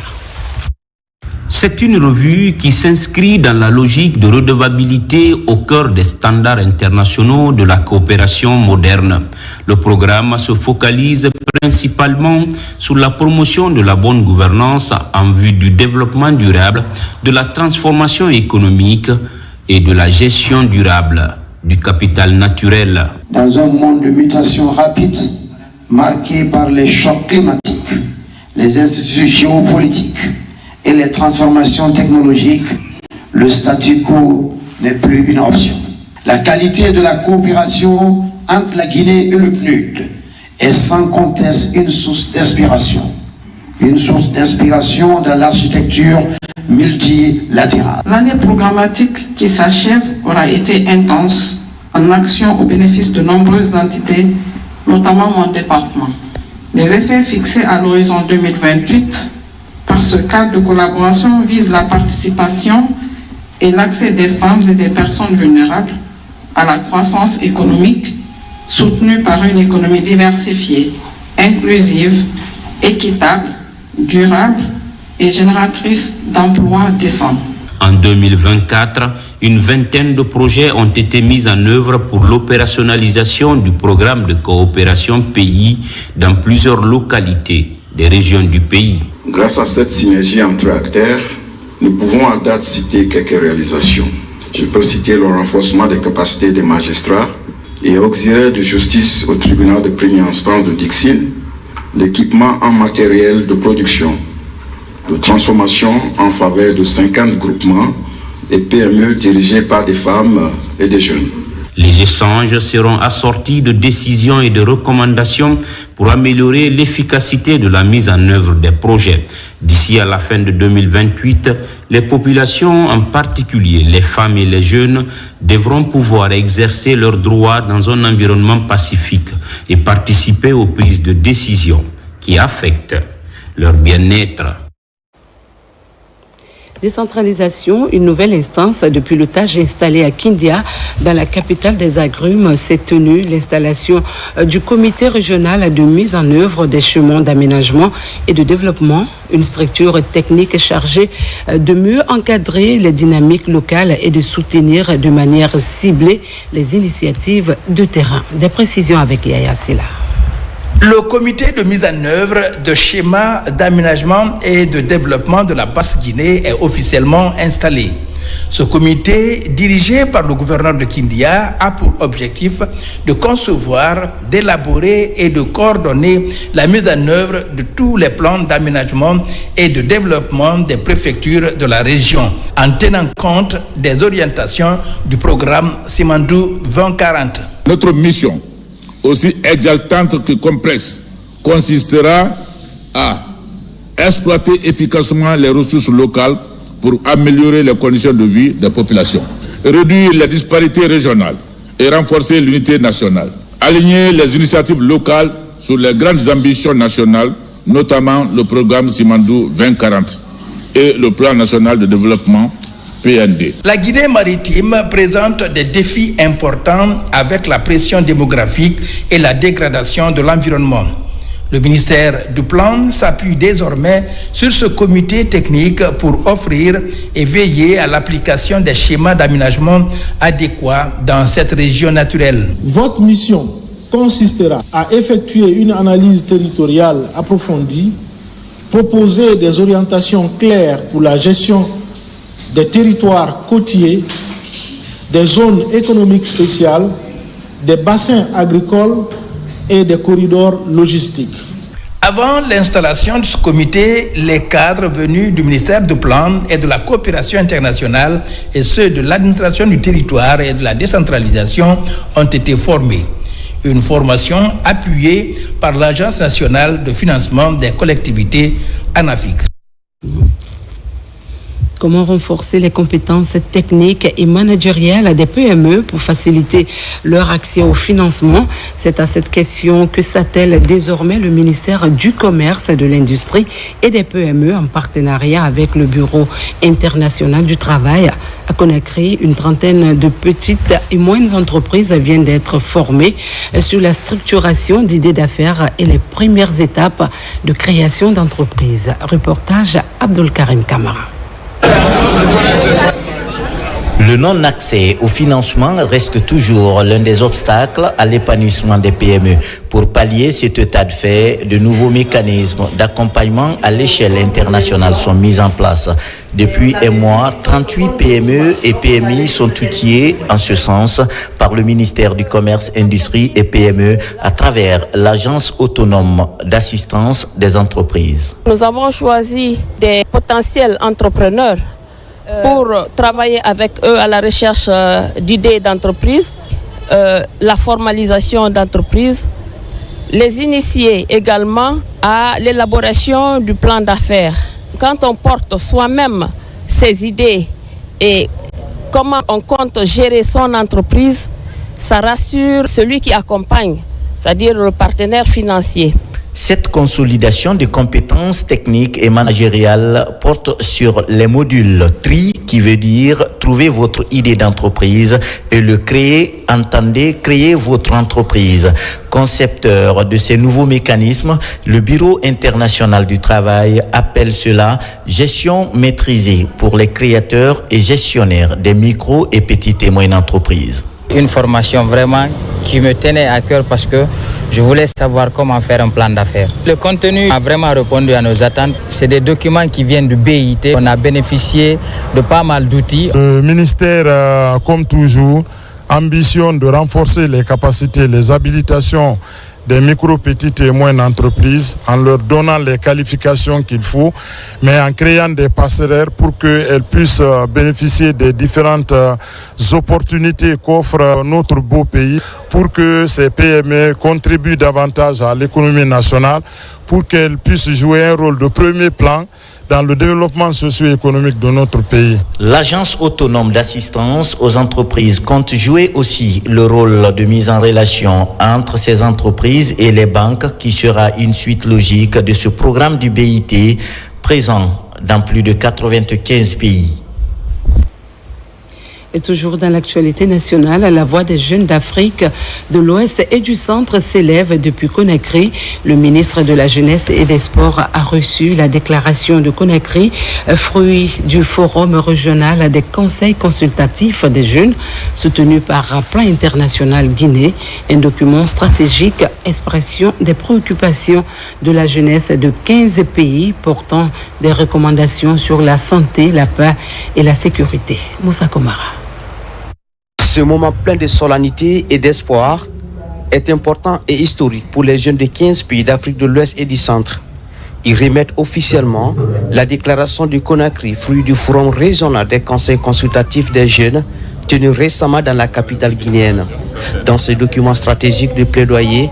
C'est une revue qui s'inscrit dans la logique de redevabilité au cœur des standards internationaux de la coopération moderne. Le programme se focalise principalement sur la promotion de la bonne gouvernance en vue du développement durable, de la transformation économique et de la gestion durable du capital naturel. Dans un monde de mutation rapide, marqué par les chocs climatiques, les institutions géopolitiques et les transformations technologiques, le statu quo n'est plus une option. La qualité de la coopération entre la Guinée et le PNUD est sans conteste une source d'inspiration. Une source d'inspiration dans l'architecture multilatérale. L'année programmatique qui s'achève aura été intense en action au bénéfice de nombreuses entités, notamment mon département. Les effets fixés à l'horizon 2028 par ce cadre de collaboration visent la participation et l'accès des femmes et des personnes vulnérables à la croissance économique soutenue par une économie diversifiée, inclusive, équitable, durable et génératrice d'emplois décents. En 2024, une vingtaine de projets ont été mis en œuvre pour l'opérationnalisation du programme de coopération pays dans plusieurs localités des régions du pays. Grâce à cette synergie entre acteurs, nous pouvons à date citer quelques réalisations. Je peux citer le renforcement des capacités des magistrats et auxiliaires de justice au tribunal de première instance de Dixine, l'équipement en matériel de production, de transformation en faveur de 50 groupements et PME dirigés par des femmes et des jeunes. Les échanges seront assortis de décisions et de recommandations pour améliorer l'efficacité de la mise en œuvre des projets. D'ici à la fin de 2028, les populations, en particulier les femmes et les jeunes, devront pouvoir exercer leurs droits dans un environnement pacifique et participer aux prises de décisions qui affectent leur bien-être. Décentralisation, une nouvelle instance de pilotage installée à Kindia, dans la capitale des agrumes, s'est tenue l'installation du comité régional de mise en œuvre des chemins d'aménagement et de développement, une structure technique chargée de mieux encadrer les dynamiques locales et de soutenir de manière ciblée les initiatives de terrain. Des précisions avec Yaya Silla. Le comité de mise en œuvre de schémas d'aménagement et de développement de la Basse-Guinée est officiellement installé. Ce comité, dirigé par le gouverneur de Kindia, a pour objectif de concevoir, d'élaborer et de coordonner la mise en œuvre de tous les plans d'aménagement et de développement des préfectures de la région, en tenant compte des orientations du programme Simandou 2040. Notre mission, aussi exaltante que complexe, consistera à exploiter efficacement les ressources locales pour améliorer les conditions de vie des populations, réduire les disparités régionales et renforcer l'unité nationale, aligner les initiatives locales sur les grandes ambitions nationales, notamment le programme Simandou 2040 et le plan national de développement PND. La Guinée maritime présente des défis importants avec la pression démographique et la dégradation de l'environnement. Le ministère du Plan s'appuie désormais sur ce comité technique pour offrir et veiller à l'application des schémas d'aménagement adéquats dans cette région naturelle. Votre mission consistera à effectuer une analyse territoriale approfondie, proposer des orientations claires pour la gestion des territoires côtiers, des zones économiques spéciales, des bassins agricoles et des corridors logistiques. Avant l'installation de ce comité, les cadres venus du ministère du Plan et de la Coopération internationale et ceux de l'administration du territoire et de la décentralisation ont été formés. Une formation appuyée par l'Agence nationale de financement des collectivités ANAFIC. Comment renforcer les compétences techniques et managériales des PME pour faciliter leur accès au financement? C'est à cette question que s'attelle désormais le ministère du Commerce, de l'Industrie et des PME en partenariat avec le Bureau international du travail. À Conakry, une trentaine de petites et moyennes entreprises viennent d'être formées sur la structuration d'idées d'affaires et les premières étapes de création d'entreprises. Reportage Abdul Karim Kamara. Le non-accès au financement reste toujours l'un des obstacles à l'épanouissement des PME. Pour pallier cet état de fait, de nouveaux mécanismes d'accompagnement à l'échelle internationale sont mis en place. Depuis un mois, 38 PME et PMI sont outillés en ce sens par le ministère du Commerce, Industrie et PME à travers l'Agence autonome d'assistance des entreprises. Nous avons choisi des potentiels entrepreneurs pour travailler avec eux à la recherche d'idées d'entreprise, la formalisation d'entreprises, les initier également à l'élaboration du plan d'affaires. Quand on porte soi-même ses idées et comment on compte gérer son entreprise, ça rassure celui qui accompagne, c'est-à-dire le partenaire financier. Cette consolidation des compétences techniques et managériales porte sur les modules TRI, qui veut dire trouver votre idée d'entreprise, et le créer, entendez créer votre entreprise. Concepteur de ces nouveaux mécanismes, le Bureau international du travail appelle cela gestion maîtrisée pour les créateurs et gestionnaires des micro et petites et moyennes entreprises. Une formation vraiment qui me tenait à cœur parce que je voulais savoir comment faire un plan d'affaires. Le contenu a vraiment répondu à nos attentes. C'est des documents qui viennent du BIT. On a bénéficié de pas mal d'outils. Le ministère, comme toujours, ambitionne de renforcer les capacités, les habilitations des micro, petites et moyennes entreprises en leur donnant les qualifications qu'il faut, mais en créant des passerelles pour qu'elles puissent bénéficier des différentes opportunités qu'offre notre beau pays, pour que ces PME contribuent davantage à l'économie nationale, pour qu'elles puissent jouer un rôle de premier plan dans le développement socio-économique de notre pays. L'Agence autonome d'assistance aux entreprises compte jouer aussi le rôle de mise en relation entre ces entreprises et les banques, qui sera une suite logique de ce programme du BIT présent dans plus de 95 pays. Et toujours dans l'actualité nationale, la voix des jeunes d'Afrique de l'Ouest et du Centre s'élève depuis Conakry. Le ministre de la Jeunesse et des Sports a reçu la déclaration de Conakry, fruit du forum régional des conseils consultatifs des jeunes, soutenu par Plan International Guinée, un document stratégique, expression des préoccupations de la jeunesse de 15 pays, portant des recommandations sur la santé, la paix et la sécurité. Moussa Komara. Ce moment plein de solennité et d'espoir est important et historique pour les jeunes de 15 pays d'Afrique de l'Ouest et du Centre. Ils remettent officiellement la déclaration du Conakry, fruit du forum régional des conseils consultatifs des jeunes, tenu récemment dans la capitale guinéenne. Dans ce document stratégique de plaidoyer,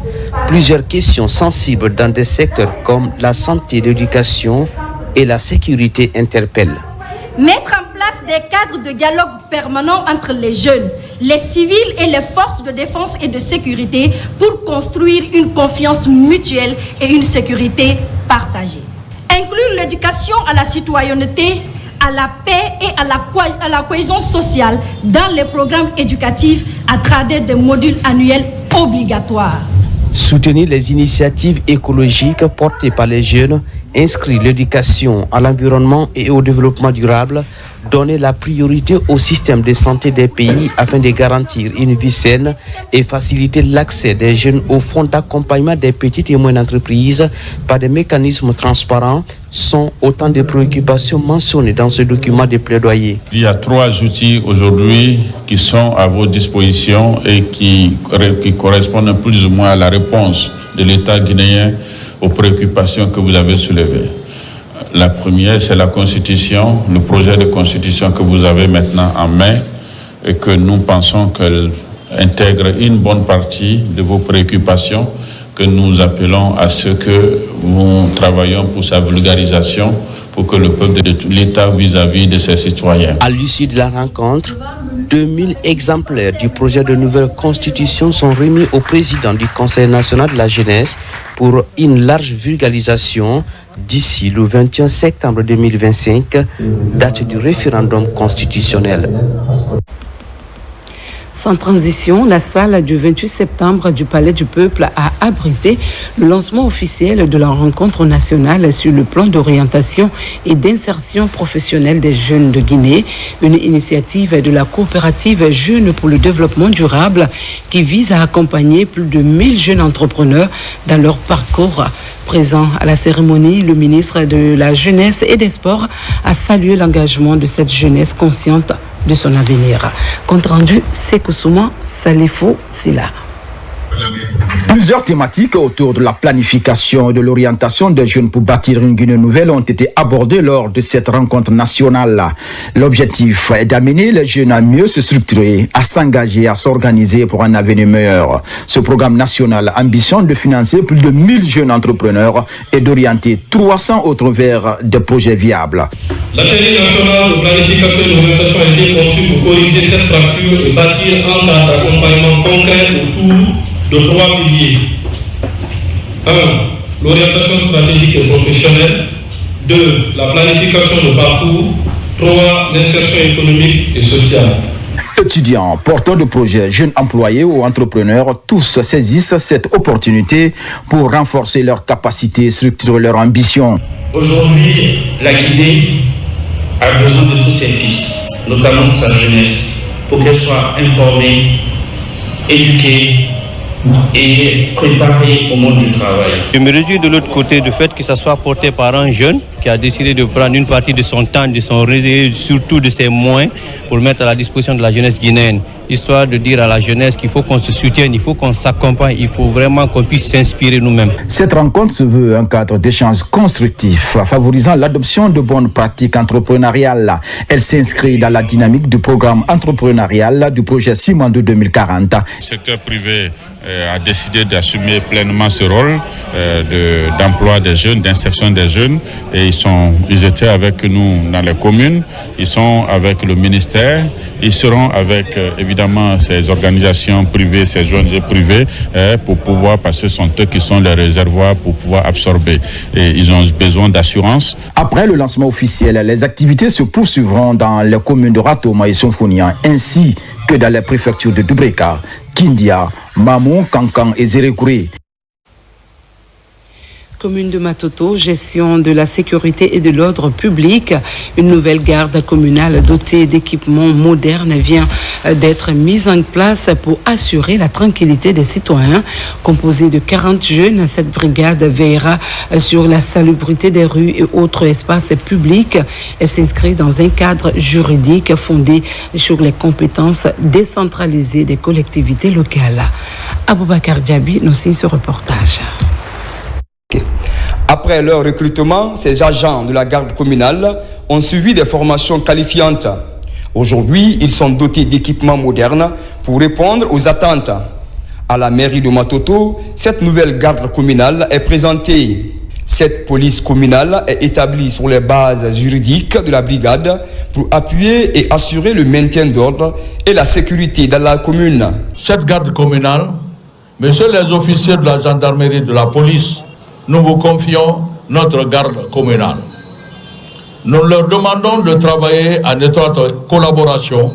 plusieurs questions sensibles dans des secteurs comme la santé, l'éducation et la sécurité interpellent. Mettre en place des cadres de dialogue permanent entre les jeunes, les civils et les forces de défense et de sécurité pour construire une confiance mutuelle et une sécurité partagée. Inclure l'éducation à la citoyenneté, à la paix et à la cohésion sociale dans les programmes éducatifs à travers des modules annuels obligatoires. Soutenir les initiatives écologiques portées par les jeunes inscrit l'éducation à l'environnement et au développement durable, donner la priorité au système de santé des pays afin de garantir une vie saine et faciliter l'accès des jeunes aux fonds d'accompagnement des petites et moyennes entreprises par des mécanismes transparents sont autant de préoccupations mentionnées dans ce document de plaidoyer. Il y a 3 outils aujourd'hui qui sont à vos dispositions et qui correspondent plus ou moins à la réponse de l'État guinéen aux préoccupations que vous avez soulevées. La première, c'est la Constitution, le projet de Constitution que vous avez maintenant en main et que nous pensons qu'elle intègre une bonne partie de vos préoccupations, que nous appelons à ce que nous travaillons pour sa vulgarisation, pour que le peuple de l'État vis-à-vis de ses citoyens. À l'issue de la rencontre, 2000 exemplaires du projet de nouvelle constitution sont remis au président du Conseil national de la jeunesse pour une large vulgarisation d'ici le 21 septembre 2025, date du référendum constitutionnel. Sans transition, la salle du 28 septembre du Palais du Peuple a abrité le lancement officiel de la rencontre nationale sur le plan d'orientation et d'insertion professionnelle des jeunes de Guinée, une initiative de la coopérative Jeunes pour le développement durable qui vise à accompagner plus de 1000 jeunes entrepreneurs dans leur parcours. Présent à la cérémonie, le ministre de la Jeunesse et des Sports a salué l'engagement de cette jeunesse consciente de son avenir. Compte rendu, Sekoussouma Salifou Silla. Plusieurs thématiques autour de la planification et de l'orientation des jeunes pour bâtir une Guinée nouvelle ont été abordées lors de cette rencontre nationale. L'objectif est d'amener les jeunes à mieux se structurer, à s'engager, à s'organiser pour un avenir meilleur. Ce programme national ambitionne de financer plus de 1000 jeunes entrepreneurs et d'orienter 300 autres vers des projets viables. L'atelier national de planification et d'orientation a été conçu pour corriger cette fracture et bâtir un cadre d'accompagnement concret autour de 3 piliers. 1. L'orientation stratégique et professionnelle. 2. La planification de parcours. 3. L'insertion économique et sociale. Étudiants, porteurs de projets, jeunes employés ou entrepreneurs, tous saisissent cette opportunité pour renforcer leurs capacités, structurer leur ambition. Aujourd'hui, la Guinée a besoin de tous ses fils, notamment de sa jeunesse, pour qu'elle soit informée, éduquée et préparée au monde du travail. Je me réjouis de l'autre côté du fait que ça soit porté par un jeune qui a décidé de prendre une partie de son temps, de son réseau, surtout de ses moyens, pour mettre à la disposition de la jeunesse guinéenne, histoire de dire à la jeunesse qu'il faut qu'on se soutienne, il faut qu'on s'accompagne, il faut vraiment qu'on puisse s'inspirer nous-mêmes. Cette rencontre se veut un cadre d'échange constructif, favorisant l'adoption de bonnes pratiques entrepreneuriales. Elle s'inscrit dans la dynamique du programme entrepreneurial du projet Simandou 2040. Le secteur privé a décidé d'assumer pleinement ce rôle d'emploi des jeunes, d'insertion des jeunes, et ils étaient avec nous dans les communes, ils sont avec le ministère, ils seront avec évidemment ces organisations privées, ces ONG privées, pour pouvoir passer son temps qui sont les réservoirs pour pouvoir absorber. Et ils ont besoin d'assurance. Après le lancement officiel, les activités se poursuivront dans les communes de Ratoma et Sonfonia, ainsi que dans les préfectures de Dubreka, Kindia, Mamou, Kankan et Zérékouré. Commune de Matoto, gestion de la sécurité et de l'ordre public. Une nouvelle garde communale dotée d'équipements modernes vient d'être mise en place pour assurer la tranquillité des citoyens. Composée de 40 jeunes, cette brigade veillera sur la salubrité des rues et autres espaces publics. Elle s'inscrit dans un cadre juridique fondé sur les compétences décentralisées des collectivités locales. Aboubakar Diaby nous signe ce reportage. Après leur recrutement, ces agents de la garde communale ont suivi des formations qualifiantes. Aujourd'hui, ils sont dotés d'équipements modernes pour répondre aux attentes. À la mairie de Matoto, cette nouvelle garde communale est présentée. Cette police communale est établie sur les bases juridiques de la brigade pour appuyer et assurer le maintien d'ordre et la sécurité dans la commune. Cette garde communale, messieurs les officiers de la gendarmerie, de la police, nous vous confions notre garde communale. Nous leur demandons de travailler en étroite collaboration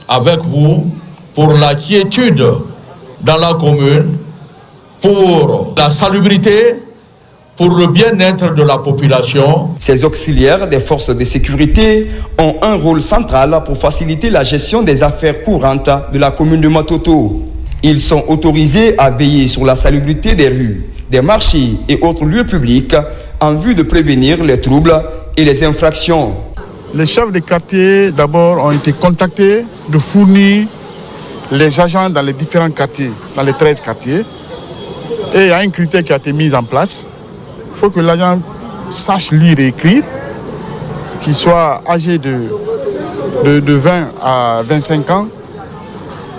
avec vous pour la quiétude dans la commune, pour la salubrité, pour le bien-être de la population. Ces auxiliaires des forces de sécurité ont un rôle central pour faciliter la gestion des affaires courantes de la commune de Matoto. Ils sont autorisés à veiller sur la salubrité des rues, des marchés et autres lieux publics en vue de prévenir les troubles et les infractions. Les chefs de quartier, d'abord, ont été contactés de fournir les agents dans les différents quartiers, dans les 13 quartiers. Et il y a un critère qui a été mis en place. Il faut que l'agent sache lire et écrire, qu'il soit âgé de 20 à 25 ans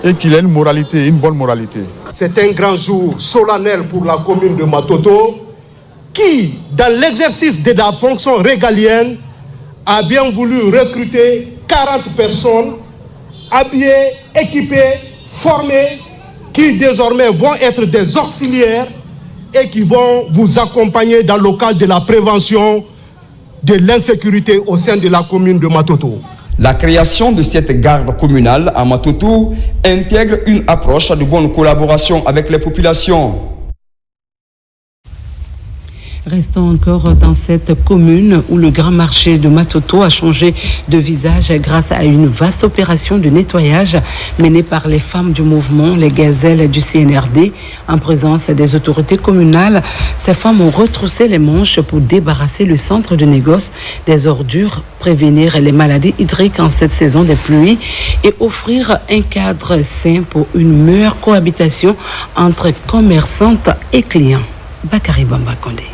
et qu'il ait une moralité, une bonne moralité. C'est un grand jour solennel pour la commune de Matoto qui, dans l'exercice de la fonction régalienne, a bien voulu recruter 40 personnes habillées, équipées, formées, qui désormais vont être des auxiliaires et qui vont vous accompagner dans le cadre de la prévention de l'insécurité au sein de la commune de Matoto. La création de cette garde communale à Matoto intègre une approche de bonne collaboration avec les populations. Restons encore dans cette commune où le grand marché de Matoto a changé de visage grâce à une vaste opération de nettoyage menée par les femmes du mouvement, les gazelles du CNRD, en présence des autorités communales. Ces femmes ont retroussé les manches pour débarrasser le centre de négoce des ordures, prévenir les maladies hydriques en cette saison des pluies et offrir un cadre sain pour une meilleure cohabitation entre commerçantes et clients. Bakary Bamba Kondé.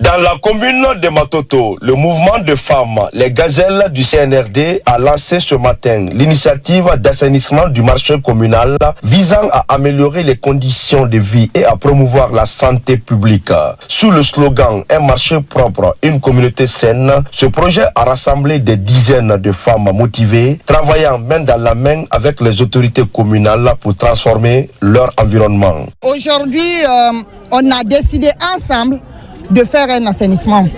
Dans la commune de Matoto, le mouvement de femmes, les gazelles du CNRD, a lancé ce matin l'initiative d'assainissement du marché communal visant à améliorer les conditions de vie et à promouvoir la santé publique. Sous le slogan « Un marché propre, une communauté saine », ce projet a rassemblé des dizaines de femmes motivées, travaillant main dans la main avec les autorités communales pour transformer leur environnement. Aujourd'hui, on a décidé ensemble de faire un assainissement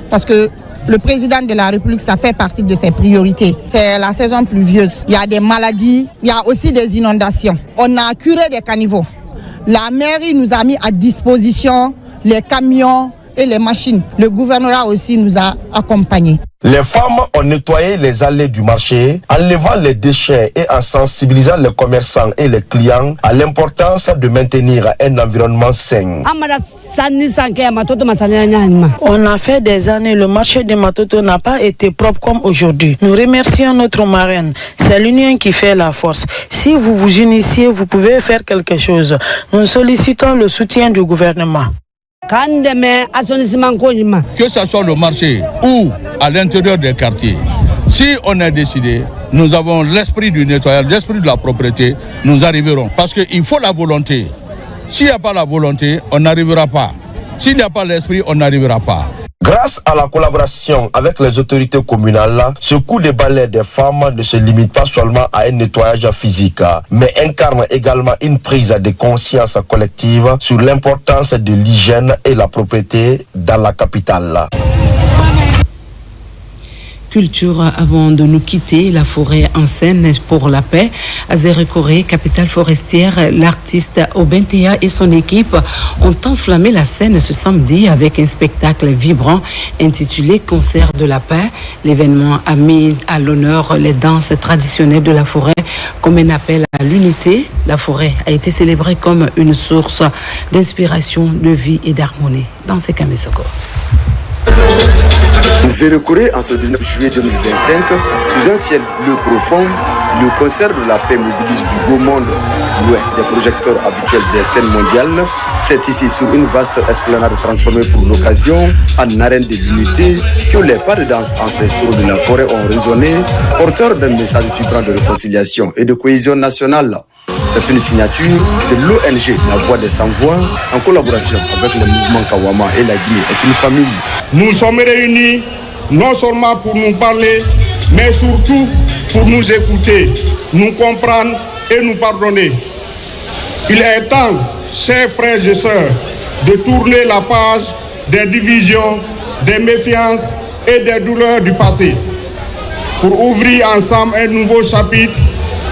parce que le président de la République, ça fait partie de ses priorités. C'est la saison pluvieuse. Il y a des maladies, il y a aussi des inondations. On a curé des caniveaux. La mairie nous a mis à disposition les camions et les machines. Le gouvernement aussi nous a accompagnés. Les femmes ont nettoyé les allées du marché, enlevant les déchets et en sensibilisant les commerçants et les clients à l'importance de maintenir un environnement sain. On a fait des années, le marché de Matoto n'a pas été propre comme aujourd'hui. Nous remercions notre marraine. C'est l'union qui fait la force. Si vous vous unissiez, vous pouvez faire quelque chose. Nous sollicitons le soutien du gouvernement. Que ce soit le marché ou à l'intérieur des quartiers, si on a décidé, nous avons l'esprit du nettoyage, l'esprit de la propreté, nous arriverons. Parce qu'il faut la volonté. S'il n'y a pas la volonté, on n'arrivera pas. S'il n'y a pas l'esprit, on n'arrivera pas. Grâce à la collaboration avec les autorités communales, ce coup de balai des femmes ne se limite pas seulement à un nettoyage physique, mais incarne également une prise de conscience collective sur l'importance de l'hygiène et la propreté dans la capitale. Culture avant de nous quitter, la forêt en scène pour la paix. À Zérekoré, capitale forestière, l'artiste Obentea et son équipe ont enflammé la scène ce samedi avec un spectacle vibrant intitulé Concert de la paix. L'événement a mis à l'honneur les danses traditionnelles de la forêt comme un appel à l'unité. La forêt a été célébrée comme une source d'inspiration, de vie et d'harmonie. Dans ces Kamesoko. Zérekoré en ce 19 juillet 2025, sous un ciel bleu profond, le concert de la paix mobilise du beau monde, loin des projecteurs habituels des scènes mondiales. C'est ici sur une vaste esplanade transformée pour l'occasion en arène de l'unité que les pas de danse ancestraux de la forêt ont résonné, porteurs d'un message vibrant de réconciliation et de cohésion nationale. C'est une signature de l'ONG La Voix des Sans-Voix en collaboration avec le mouvement Kawama et la Guinée est une famille. Nous sommes réunis non seulement pour nous parler, mais surtout pour nous écouter, nous comprendre et nous pardonner. Il est temps, chers frères et sœurs, de tourner la page des divisions, des méfiances et des douleurs du passé pour ouvrir ensemble un nouveau chapitre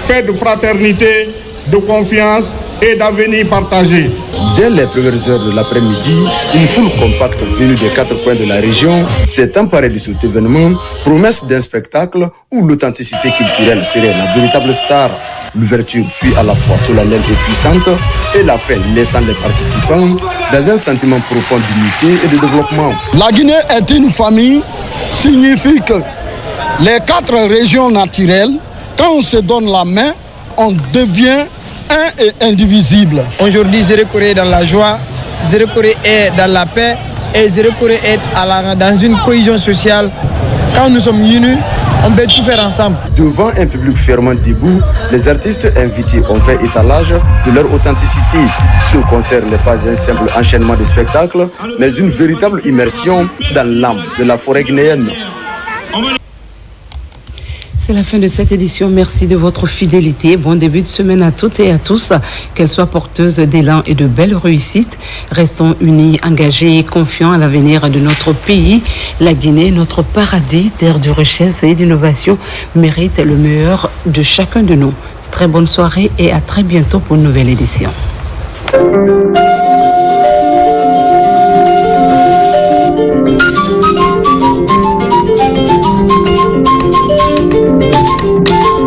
fait de fraternité, de confiance et d'avenir partagé. Dès les premières heures de l'après-midi, une foule compacte venue des 4 coins de la région s'est emparée de cet événement, promesse d'un spectacle où l'authenticité culturelle serait la véritable star. L'ouverture fut à la fois solennelle et puissante et la fin laissant les participants dans un sentiment profond d'unité et de développement. La Guinée est une famille, signifie que les 4 régions naturelles, quand on se donne la main, on devient un et indivisible. Aujourd'hui, Zéro Corée est dans la joie, Zéro Corée est dans la paix et Zéro Corée est dans une cohésion sociale. Quand nous sommes unis, on peut tout faire ensemble. Devant un public fermement debout, les artistes invités ont fait étalage de leur authenticité. Ce concert n'est pas un simple enchaînement de spectacles, mais une véritable immersion dans l'âme de la forêt guinéenne. C'est la fin de cette édition. Merci de votre fidélité. Bon début de semaine à toutes et à tous. Qu'elle soit porteuse d'élan et de belles réussites. Restons unis, engagés et confiants à l'avenir de notre pays. La Guinée, notre paradis, terre de richesse et d'innovation, mérite le meilleur de chacun de nous. Très bonne soirée et à très bientôt pour une nouvelle édition.